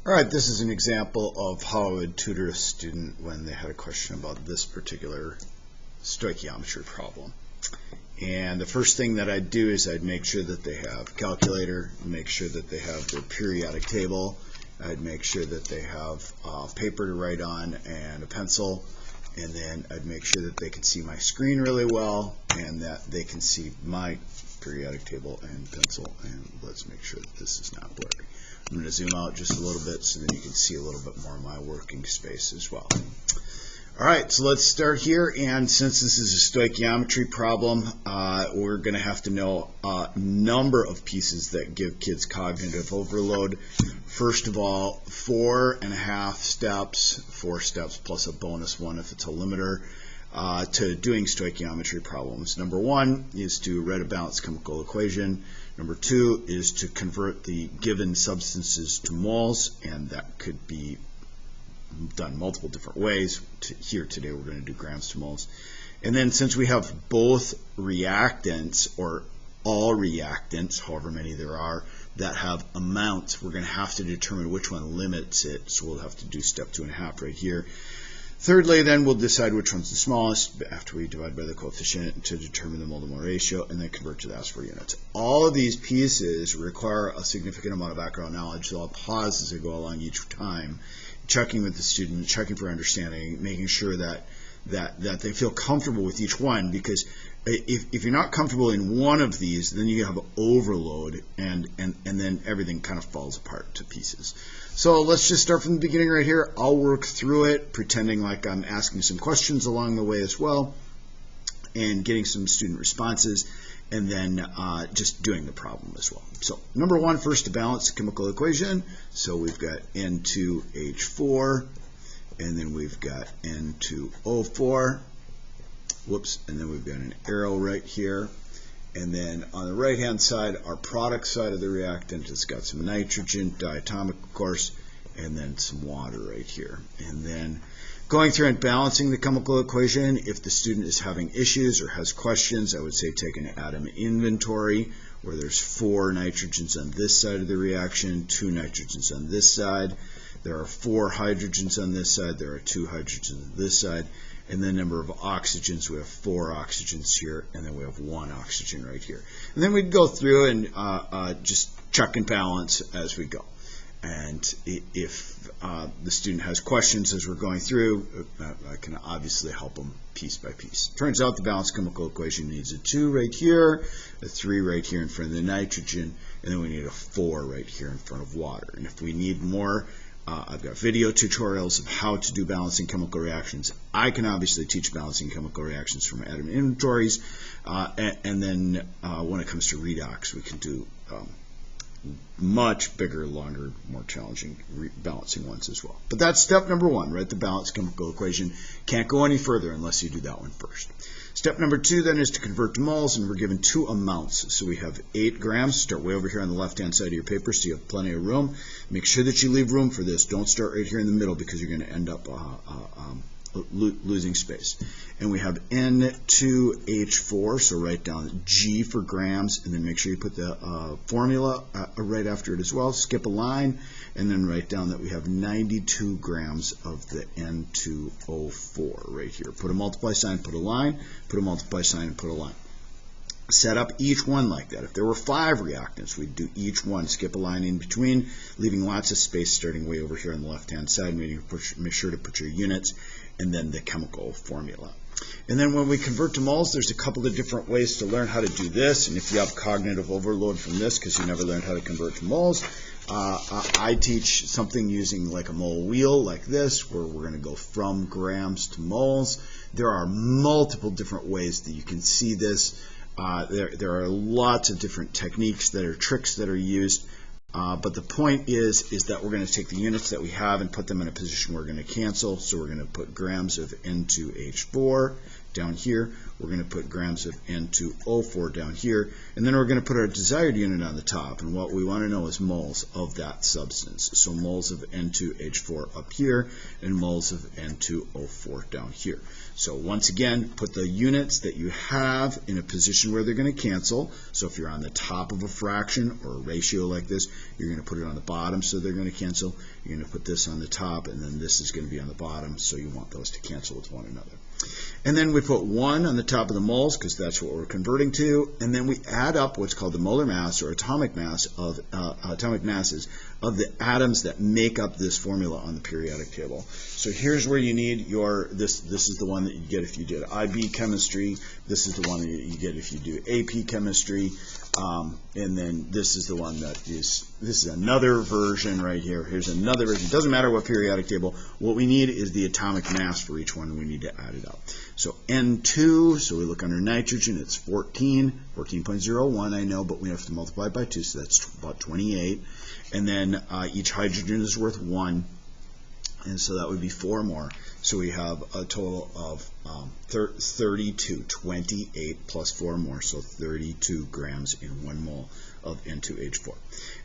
All right, this is an example of how I would tutor a student when they had a question about this particular stoichiometry problem. And the first thing that I'd do is I'd make sure that they have a calculator, make sure that they have their periodic table, I'd make sure that they have paper to write on and a pencil, and then I'd make sure that they can see my screen really well and that they can see my periodic table and pencil. And let's make sure that this is not blurry. I'm going to zoom out just a little bit so that you can see a little bit more of my working space as well. All right, so let's start here, and since this is a stoichiometry problem, we're going to have to know a number of pieces that give kids cognitive overload. First of all, 4.5 steps, 4 steps plus a bonus one if it's a limiter, to doing stoichiometry problems. Number 1 is to write a balanced chemical equation. Number 2 is to convert the given substances to moles, and that could be done multiple different ways. Here today we're going to do grams to moles. And then since we have both reactants, or all reactants, however many there are, that have amounts, we're going to have to determine which one limits it, so we'll have to do step 2.5 right here. Thirdly, then we'll decide which one's the smallest after we divide by the coefficient to determine the mole-to-mole ratio, and then convert to the ASPER units. All of these pieces require a significant amount of background knowledge, so I'll pause as I go along each time, checking with the student, checking for understanding, making sure that they feel comfortable with each one, because if you're not comfortable in one of these, then you have overload, and then everything kind of falls apart to pieces. So let's just start from the beginning right here. I'll work through it, pretending like I'm asking some questions along the way as well, and getting some student responses, and then just doing the problem as well. So number 1, first to balance the chemical equation. So we've got N2H4, and then we've got N2O4. Whoops, and then we've got an arrow right here. And then on the right-hand side, our product side of the reactant, it's got some nitrogen, diatomic, of course, and then some water right here. And then going through and balancing the chemical equation, if the student is having issues or has questions, I would say take an atom inventory, where there's 4 nitrogens on this side of the reaction, 2 nitrogens on this side. There are 4 hydrogens on this side, there are 2 hydrogens on this side. And then number of oxygens, we have 4 oxygens here, and then we have 1 oxygen right here. And then we'd go through and just check and balance as we go. And if the student has questions as we're going through, I can obviously help them piece by piece. Turns out the balanced chemical equation needs a 2 right here, a 3 right here in front of the nitrogen, and then we need a 4 right here in front of water. And if we need more, I've got video tutorials of how to do balancing chemical reactions. I can obviously teach balancing chemical reactions from atom inventories, and then when it comes to redox, we can do much bigger, longer, more challenging balancing ones as well. But that's step number 1, right? The balanced chemical equation. Can't go any further unless you do that one first. Step number 2 then is to convert to moles, and we're given 2 amounts. So we have 8 grams. Start way over here on the left-hand side of your paper so you have plenty of room. Make sure that you leave room for this. Don't start right here in the middle because you're going to end up losing space. And we have N2H4, so write down G for grams, and then make sure you put the formula right after it as well. Skip a line, and then write down that we have 92 grams of the N2O4 right here. Put a multiply sign, put a line, put a multiply sign, and put a line. Set up each one like that. If there were 5 reactants, we'd do each one, skip a line in between, leaving lots of space starting way over here on the left-hand side. Make sure to put your units and then the chemical formula. And then when we convert to moles, there's a couple of different ways to learn how to do this. And if you have cognitive overload from this because you never learned how to convert to moles, I teach something using like a mole wheel like this, where we're going to go from grams to moles. There are multiple different ways that you can see this. There are lots of different techniques that are tricks that are used, but the point is that we're going to take the units that we have and put them in a position where we're going to cancel. So we're going to put grams of N2H4 down here. We're going to put grams of N2O4 down here, and then we're going to put our desired unit on the top, and what we want to know is moles of that substance. So moles of N2H4 up here, and moles of N2O4 down here. So once again, put the units that you have in a position where they're going to cancel. So if you're on the top of a fraction or a ratio like this, you're going to put it on the bottom so they're going to cancel. You're going to put this on the top, and then this is going to be on the bottom, so you want those to cancel with one another. And then we put 1 on the top of the moles because that's what we're converting to, and then we add up what's called the molar mass or atomic masses of the atoms that make up this formula on the periodic table. So here's where you need your, this is the one that you get if you did IB chemistry, this is the one that you get if you do AP chemistry, and then this is the one that is, this is another version right here. Here's another version. It doesn't matter what periodic table. What we need is the atomic mass for each one, and we need to add it up. So N2, so we look under nitrogen, it's 14.01, I know, but we have to multiply it by 2, so that's about 28. And then each hydrogen is worth 1, and so that would be 4 more. So we have a total of 32, 28 plus 4 more, so 32 grams in 1 mole of N2H4.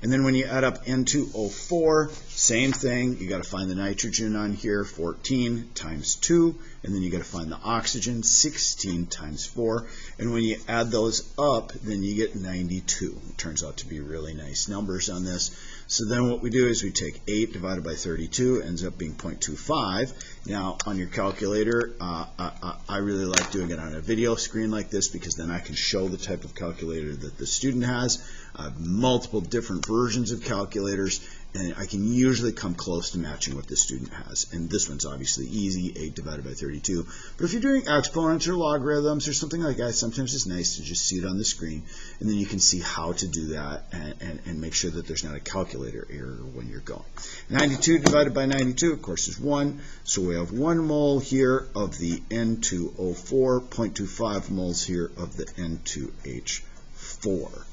And then when you add up N2O4, same thing, you got to find the nitrogen on here, 14 times 2, and then you got to find the oxygen, 16 times 4, and when you add those up, then you get 92. It turns out to be really nice numbers on this. So then what we do is we take 8 divided by 32, ends up being 0.25. Now on your calculator, I really like doing it on a video screen like this because then I can show the type of calculator that the student has. I have multiple different versions of calculators, and I can usually come close to matching what the student has. And this one's obviously easy, 8 divided by 32. But if you're doing exponents or logarithms or something like that, sometimes it's nice to just see it on the screen, and then you can see how to do that and make sure that there's not a calculator error when you're going. 92 divided by 92, of course, is 1. So we have 1 mole here of the N2O4, 0.25 moles here of the N2H4.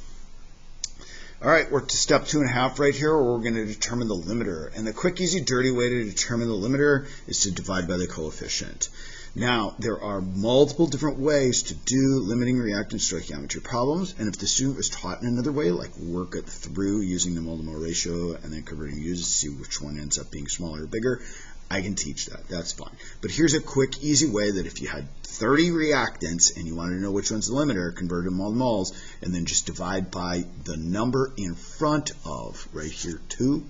All right, we're to step 2.5 right here, where we're going to determine the limiter. And the quick, easy, dirty way to determine the limiter is to divide by the coefficient. Now, there are multiple different ways to do limiting reactant stoichiometry problems, and if the student was taught in another way, like work it through using the mole-to-mole ratio and then converting units to see which one ends up being smaller or bigger, I can teach that. That's fine. But here's a quick, easy way that if you had 30 reactants and you wanted to know which one's the limiter, convert them all to moles, and then just divide by the number in front of, right here, 2,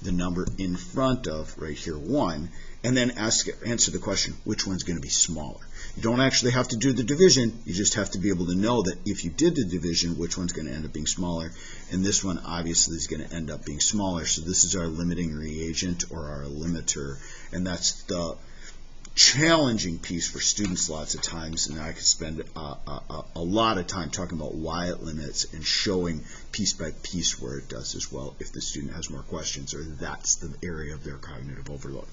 the number in front of, right here, 1, and then answer the question, which one's going to be smaller. You don't actually have to do the division. You just have to be able to know that if you did the division, which one's going to end up being smaller. And this one obviously is going to end up being smaller. So this is our limiting reagent or our limiter. And that's the challenging piece for students lots of times, and I could spend a lot of time talking about why it limits and showing piece by piece where it does as well if the student has more questions or that's the area of their cognitive overload.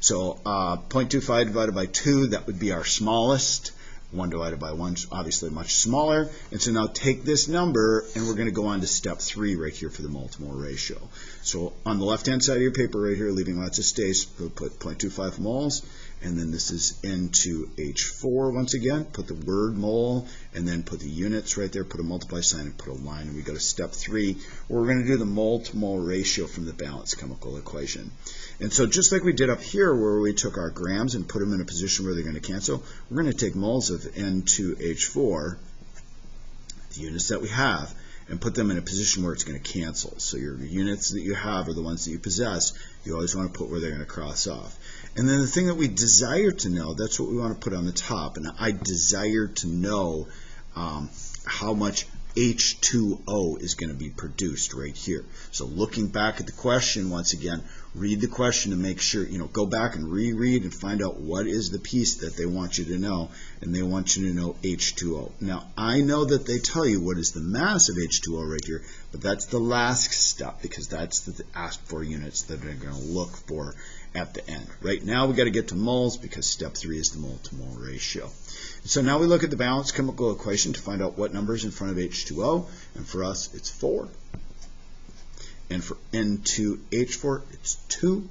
So 0.25 divided by 2, that would be our smallest. 1 divided by 1 is obviously much smaller. And so now take this number, and we're going to go on to step 3 right here for the mole-to-mole ratio. So on the left-hand side of your paper right here, leaving lots of space, we'll put 0.25 moles. And then this is N2H4 once again. Put the word mole, and then put the units right there, put a multiply sign, and put a line. And we go to step 3, where we're going to do the mole-to-mole ratio from the balanced chemical equation. And so just like we did up here, where we took our grams and put them in a position where they're going to cancel, we're going to take moles of N2H4, the units that we have, and put them in a position where it's going to cancel. So your units that you have are the ones that you possess. You always want to put where they're going to cross off. And then the thing that we desire to know, that's what we want to put on the top. And I desire to know how much H2O is going to be produced right here. So looking back at the question once again, read the question and make sure, go back and reread and find out what is the piece that they want you to know, and they want you to know H2O. Now, I know that they tell you what is the mass of H2O right here, but that's the last step because that's the asked for units that they're going to look for at the end. Right now we got to get to moles because step 3 is the mole-to-mole ratio. So now we look at the balanced chemical equation to find out what number is in front of H2O, and for us it's 4. And for N2H4 it's 2.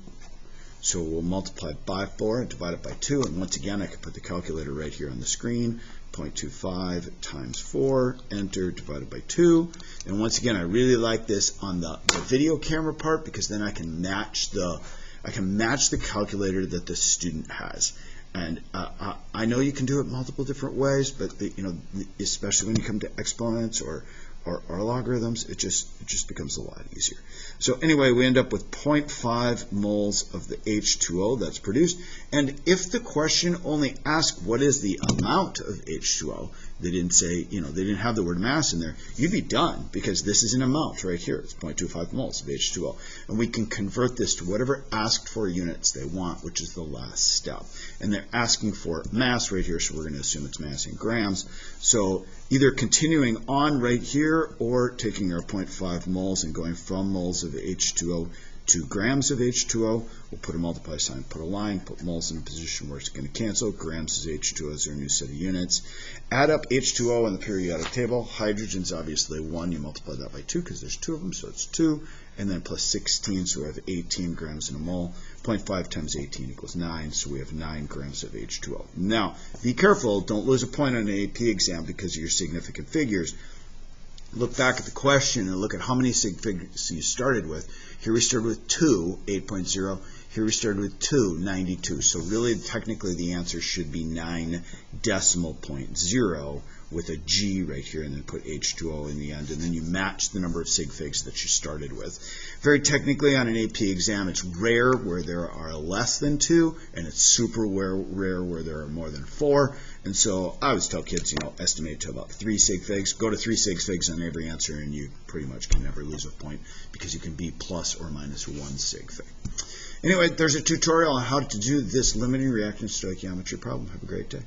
So we'll multiply by 4 and divide it by 2, and once again I can put the calculator right here on the screen. 0.25 times 4, enter, divided by 2. And once again, I really like this on the video camera part, because then I can match the calculator that the student has. And I know you can do it multiple different ways, but especially when you come to exponents or logarithms, it just becomes a lot easier. So anyway, we end up with 0.5 moles of the H2O that's produced. And if the question only asked what is the amount of H2O, they didn't say, they didn't have the word mass in there, you'd be done, because this is an amount right here. It's 0.25 moles of H2O. And we can convert this to whatever asked for units they want, which is the last step. And they're asking for mass right here, so we're going to assume it's mass in grams. So either continuing on right here or taking our 0.5 moles and going from moles of H2O to grams of H2O. We'll put a multiply sign, put a line, put moles in a position where it's going to cancel. Grams is H2O is our new set of units. Add up H2O in the periodic table. Hydrogen's obviously 1. You multiply that by 2 because there's 2 of them, so it's 2. And then plus 16, so we have 18 grams in a mole. 0.5 times 18 equals 9, so we have 9 grams of H2O. Now, be careful. Don't lose a point on an AP exam because of your significant figures. Look back at the question and look at how many sig figs you started with. Here we started with 2, 8.0. Here we started with 2, 92. So really, technically, the answer should be 9.0 with a G right here, and then put H2O in the end, and then you match the number of sig figs that you started with. Very technically, on an AP exam, it's rare where there are less than 2, and it's super rare where there are more than 4. And so I always tell kids, estimate to about 3 sig figs. Go to 3 sig figs on every answer, and you pretty much can never lose a point because you can be plus or minus 1 sig fig. Anyway, there's a tutorial on how to do this limiting reaction stoichiometry problem. Have a great day.